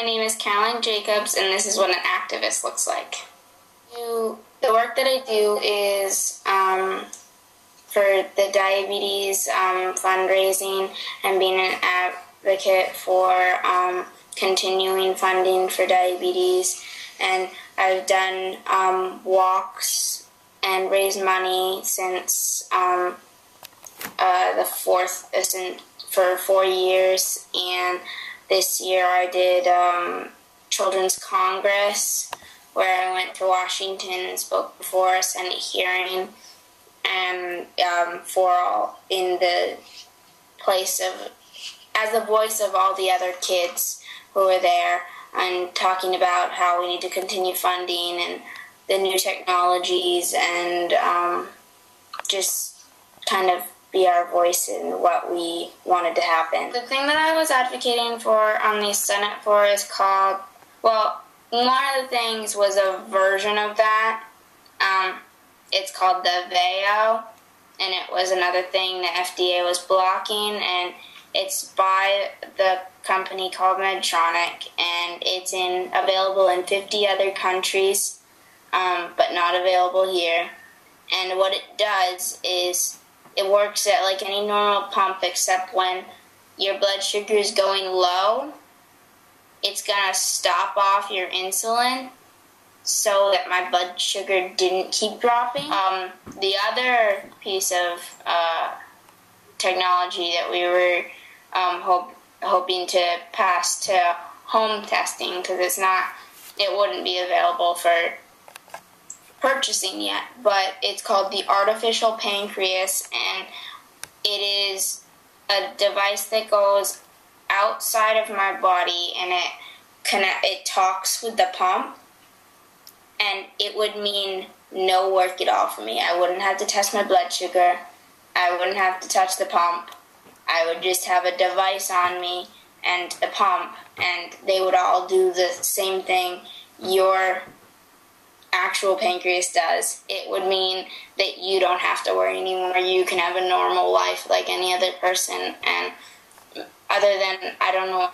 My name is Caroline Jacobs, and this is what an activist looks like. The work that I do is for the diabetes fundraising and being an advocate for continuing funding for diabetes. And I've done walks and raised money since for 4 years, and this year I did Children's Congress, where I went to Washington and spoke before a Senate hearing, and in the place of, as the voice of all the other kids who were there, and talking about how we need to continue funding and the new technologies, and just kind of be our voice in what we wanted to happen. The thing that I was advocating for on the Senate floor is called, well, one of the things was a version of that. It's called the VEO, and it was another thing the FDA was blocking, and it's by the company called Medtronic, and it's available in 50 other countries, but not available here. And what it does is it works at like any normal pump, except when your blood sugar is going low, it's gonna stop off your insulin so that my blood sugar didn't keep dropping. The other piece of technology that we were hoping to pass to home testing, because it wouldn't be available for purchasing yet, but it's called the artificial pancreas, and it is a device that goes outside of my body, and it talks with the pump, and it would mean no work at all for me. I wouldn't have to test my blood sugar. I wouldn't have to touch the pump. I would just have a device on me and a pump, and they would all do the same thing your actual pancreas does. It would mean that you don't have to worry anymore. You can have a normal life like any other person, and other than, I don't know,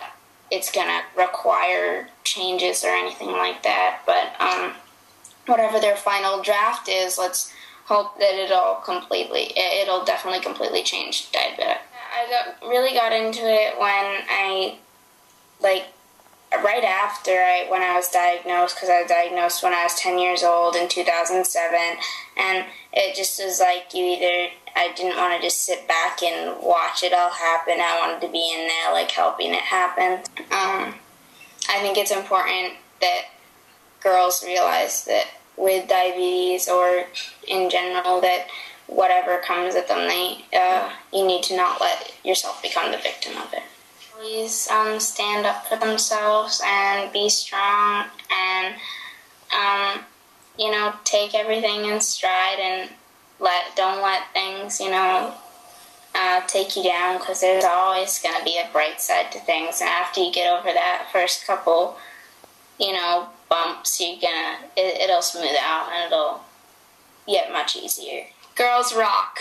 it's gonna require changes or anything like that, but whatever their final draft is, let's hope that it'll definitely completely change diabetic. I really got into it when right after when I was diagnosed, because I was diagnosed when I was 10 years old in 2007, and it just was like I didn't want to just sit back and watch it all happen. I wanted to be in there, like, helping it happen. I think it's important that girls realize that with diabetes, or in general, that whatever comes at them, you need to not let yourself become the victim of it. Always stand up for themselves and be strong, and take everything in stride, and don't let things take you down, because there's always going to be a bright side to things, and after you get over that first couple bumps, it'll smooth out, and it'll get much easier. Girls rock.